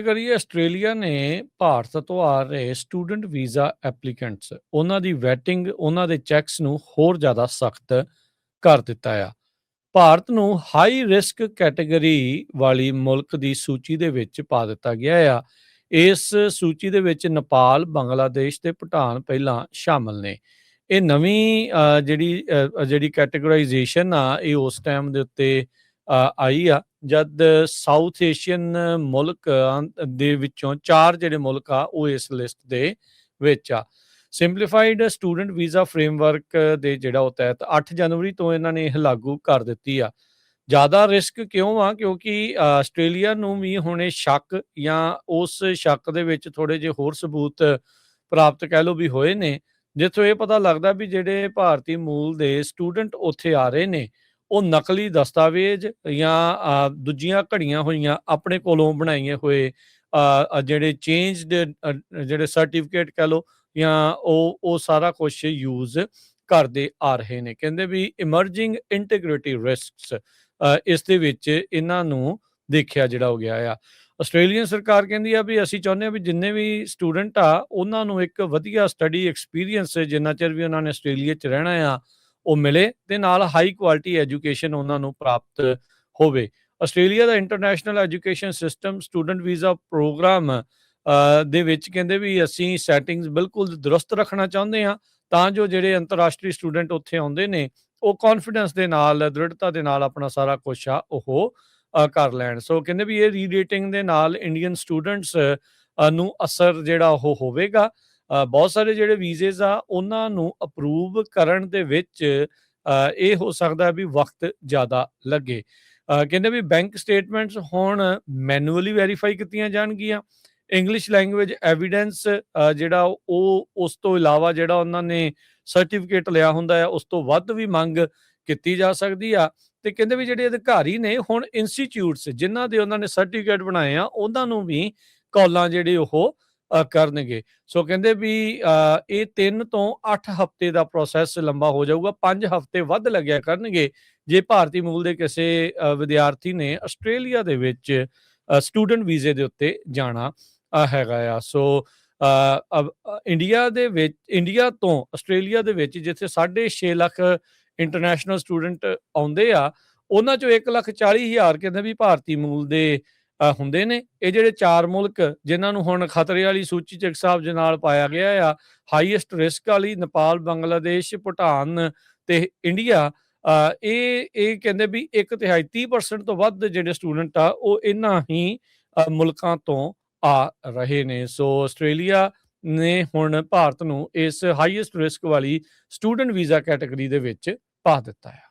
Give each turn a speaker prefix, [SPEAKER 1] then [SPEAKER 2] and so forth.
[SPEAKER 1] ਕਰੀਏ ਆਸਟ੍ਰੇਲੀਆ ਨੇ ਭਾਰਤ ਤੋਂ ਆ ਰਹੇ ਸਟੂਡੈਂਟ ਵੀਜ਼ਾ ਐਪਲੀਕੈਂਟਸ ਉਹਨਾਂ ਦੀ ਵੈਟਿੰਗ ਉਹਨਾਂ ਦੇ ਚੈੱਕਸ ਨੂੰ ਹੋਰ ਜ਼ਿਆਦਾ ਸਖਤ ਕਰ ਦਿੱਤਾ ਆ। ਭਾਰਤ ਨੂੰ ਹਾਈ ਰਿਸਕ ਕੈਟਾਗਰੀ ਵਾਲੀ ਮੁਲਕ ਦੀ ਸੂਚੀ ਦੇ ਵਿੱਚ ਪਾ ਦਿੱਤਾ ਗਿਆ ਆ। ਇਸ ਸੂਚੀ ਦੇ ਵਿੱਚ ਨੇਪਾਲ, ਬੰਗਲਾਦੇਸ਼ ਤੇ ਭੂਟਾਨ ਪਹਿਲਾਂ ਸ਼ਾਮਲ ਨੇ। ਇਹ ਨਵੀਂ ਜਿਹੜੀ ਕੈਟਾਗਰਾਈਜੇਸ਼ਨ ਆ ਇਹ ਉਸ ਟਾਈਮ ਦੇ ਉੱਤੇ ਆਈ ਆ ਜਦ ਸਾਊਥ ਏਸ਼ੀਅਨ ਮੁਲਕ ਦੇ ਵਿੱਚੋਂ 4 ਜਿਹੜੇ ਮੁਲਕ ਆ ਉਹ ਇਸ ਲਿਸਟ ਦੇ ਵਿੱਚ ਆ। ਸਿੰਪਲੀਫਾਈਡ ਸਟੂਡੈਂਟ ਵੀਜ਼ਾ ਫਰੇਮਵਰਕ ਦੇ ਜਿਹੜਾ ਉਹ ਤਹਿਤ 8 ਜਨਵਰੀ ਤੋਂ ਇਹਨਾਂ ਨੇ ਇਹ ਲਾਗੂ ਕਰ ਦਿੱਤੀ ਆ। ਜ਼ਿਆਦਾ ਰਿਸਕ ਕਿਉਂ ਆ? ਕਿਉਂਕਿ ਆਸਟ੍ਰੇਲੀਆ ਨੂੰ ਵੀ ਹੁਣ ਇਹ ਸ਼ੱਕ ਜਾਂ ਉਸ ਸ਼ੱਕ ਦੇ ਵਿੱਚ ਥੋੜ੍ਹੇ ਜਿਹੇ ਹੋਰ ਸਬੂਤ ਪ੍ਰਾਪਤ ਕਹਿ ਲਓ ਵੀ ਹੋਏ ਨੇ, ਜਿੱਥੋਂ ਇਹ ਪਤਾ ਲੱਗਦਾ ਵੀ ਜਿਹੜੇ ਭਾਰਤੀ ਮੂਲ ਦੇ ਸਟੂਡੈਂਟ ਉੱਥੇ ਆ ਰਹੇ ਨੇ ਉਹ ਨਕਲੀ ਦਸਤਾਵੇਜ਼ ਜਾਂ ਦੂਜੀਆਂ ਘੜੀਆਂ ਹੋਈਆਂ ਆਪਣੇ ਕੋਲੋਂ ਬਣਾਈਏ ਹੋਏ ਜਿਹੜੇ ਚੇਂਜਡ ਜਿਹੜੇ ਸਰਟੀਫਿਕੇਟ ਕਹਿ ਲਓ ਜਾਂ ਉਹ ਸਾਰਾ ਕੁਛ ਯੂਜ਼ ਕਰਦੇ ਆ ਰਹੇ ਨੇ। ਕਹਿੰਦੇ ਵੀ ਇਮਰਜਿੰਗ ਇੰਟੀਗ੍ਰਿਟੀ ਰਿਸਕਸ ਇਸ ਦੇ ਵਿੱਚ ਇਹਨਾਂ ਨੂੰ ਦੇਖਿਆ ਜਿਹੜਾ ਹੋ ਗਿਆ ਆ। ਆਸਟ੍ਰੇਲੀਅਨ ਸਰਕਾਰ ਕਹਿੰਦੀ ਆ ਵੀ ਅਸੀਂ ਚਾਹੁੰਦੇ ਹਾਂ ਵੀ ਜਿੰਨੇ ਵੀ ਸਟੂਡੈਂਟ ਆ ਉਹਨਾਂ ਨੂੰ ਇੱਕ ਵਧੀਆ ਸਟੱਡੀ ਐਕਸਪੀਰੀਅੰਸ ਜਿੰਨਾ ਚਿਰ ਵੀ ਉਹਨਾਂ ਨੇ ਆਸਟ੍ਰੇਲੀਆ 'ਚ ਰਹਿਣਾ ਆ ਉਹ ਮਿਲੇ ਤੇ ਨਾਲ ਹਾਈ ਕੁਆਲਿਟੀ ਐਜੂਕੇਸ਼ਨ ਉਹਨਾਂ ਨੂੰ ਪ੍ਰਾਪਤ ਹੋਵੇ। ਆਸਟ੍ਰੇਲੀਆ ਦਾ international education system student visa programme ਦੇ ਵਿੱਚ ਕਹਿੰਦੇ ਵੀ ਅਸੀਂ ਸੈਟਿੰਗਸ ਬਿਲਕੁਲ ਦਰੁਸਤ ਰੱਖਣਾ ਚਾਹੁੰਦੇ ਹਾਂ ਤਾਂ ਜੋ ਜਿਹੜੇ ਅੰਤਰਰਾਸ਼ਟਰੀ ਸਟੂਡੈਂਟ ਉੱਥੇ ਆਉਂਦੇ ਨੇ ਉਹ ਕੌਨਫੀਡੈਂਸ ਦੇ ਨਾਲ, ਦ੍ਰਿੜਤਾ ਦੇ ਨਾਲ ਆਪਣਾ ਸਾਰਾ ਕੁਛ ਆ ਉਹ ਕਰ ਲੈਣ। ਸੋ ਕਹਿੰਦੇ ਵੀ ਇਹ ਰੀਡੇਟਿੰਗ ਦੇ ਨਾਲ ਇੰਡੀਅਨ ਸਟੂਡੈਂਟਸ ਨੂੰ ਅਸਰ ਜਿਹੜਾ ਉਹ ਹੋਵੇਗਾ। ਬਹੁਤ ਸਾਰੇ ਜਿਹੜੇ ਵੀਜ਼ੇਜ਼ ਆ ਉਹਨਾਂ ਨੂੰ ਅਪਰੂਵ ਕਰਨ ਦੇ ਵਿੱਚ ਇਹ ਹੋ ਸਕਦਾ ਵੀ ਵਕਤ ਜ਼ਿਆਦਾ ਲੱਗੇ। ਕਹਿੰਦੇ ਵੀ ਬੈਂਕ ਸਟੇਟਮੈਂਟਸ ਹੁਣ ਮੈਨੂਅਲੀ ਵੈਰੀਫਾਈ ਕੀਤੀਆਂ ਜਾਣਗੀਆਂ। ਇੰਗਲਿਸ਼ ਲੈਂਗੁਏਜ ਐਵੀਡੈਂਸ ਜਿਹੜਾ ਉਹ ਉਸ ਤੋਂ ਇਲਾਵਾ ਜਿਹੜਾ ਉਹਨਾਂ ਨੇ ਸਰਟੀਫਿਕੇਟ ਲਿਆ ਹੁੰਦਾ ਆ ਉਸ ਤੋਂ ਵੱਧ ਵੀ ਮੰਗ ਕੀਤੀ ਜਾ ਸਕਦੀ ਆ। ਤੇ ਕਹਿੰਦੇ ਵੀ ਜਿਹੜੇ ਅਧਿਕਾਰੀ ਨੇ ਹੁਣ ਇੰਸਟੀਚਿਊਟਸ ਜਿਨ੍ਹਾਂ ਦੇ ਉਹਨਾਂ ਨੇ ਸਰਟੀਫਿਕੇਟ ਬਣਾਏ ਆ ਉਹਨਾਂ ਨੂੰ ਵੀ ਕਾਲਾਂ ਜਿਹੜੇ ਉਹ ਕਰਨਗੇ। ਸੋ ਕਹਿੰਦੇ ਵੀ ਇਹ 3 ਤੋਂ 8 ਹਫ਼ਤੇ ਦਾ ਪ੍ਰੋਸੈਸ ਲੰਬਾ ਹੋ ਜਾਊਗਾ। 5 ਹਫ਼ਤੇ ਵੱਧ ਲੱਗਿਆ ਕਰਨਗੇ ਜੇ ਭਾਰਤੀ ਮੂਲ ਦੇ ਕਿਸੇ ਵਿਦਿਆਰਥੀ ਨੇ ਆਸਟ੍ਰੇਲੀਆ ਦੇ ਵਿੱਚ ਸਟੂਡੈਂਟ ਵੀਜ਼ੇ ਦੇ ਉੱਤੇ ਜਾਣਾ ਹੈਗਾ ਆ। ਸੋ ਇੰਡੀਆ ਤੋਂ ਆਸਟ੍ਰੇਲੀਆ ਦੇ ਵਿੱਚ ਜਿੱਥੇ 6.5 ਲੱਖ ਇੰਟਰਨੈਸ਼ਨਲ ਸਟੂਡੈਂਟ ਆਉਂਦੇ ਆ ਉਹਨਾਂ ਚੋਂ 1,40,000 ਕਹਿੰਦੇ ਵੀ ਭਾਰਤੀ ਮੂਲ ਦੇ ਹੁੰਦੇ ਨੇ। ਇਹ ਜਿਹੜੇ 4 ਮੁਲਕ ਜਿਨ੍ਹਾਂ ਨੂੰ ਹੁਣ ਖਤਰੇ ਵਾਲੀ ਸੂਚੀ 'ਚ ਇੱਕ ਹਿਸਾਬ ਦੇ ਨਾਲ ਪਾਇਆ ਗਿਆ ਆ, ਹਾਈਐਸਟ ਰਿਸਕ ਵਾਲੀ ਨੇਪਾਲ, ਬੰਗਲਾਦੇਸ਼, ਭੂਟਾਨ ਤੇ ਇੰਡੀਆ, ਇਹ ਕਹਿੰਦੇ ਵੀ 1/3 30% ਤੋਂ ਵੱਧ ਜਿਹੜੇ ਸਟੂਡੈਂਟ ਆ ਉਹ ਇਹਨਾਂ ਹੀ ਮੁਲਕਾਂ ਤੋਂ ਆ ਰਹੇ ਨੇ। ਸੋ ਆਸਟ੍ਰੇਲੀਆ ਨੇ ਹੁਣ ਭਾਰਤ ਨੂੰ ਇਸ ਹਾਈਐਸਟ ਰਿਸਕ ਵਾਲੀ ਸਟੂਡੈਂਟ ਵੀਜ਼ਾ ਕੈਟਾਗਰੀ ਦੇ ਵਿੱਚ ਪਾ ਦਿੱਤਾ ਹੈ।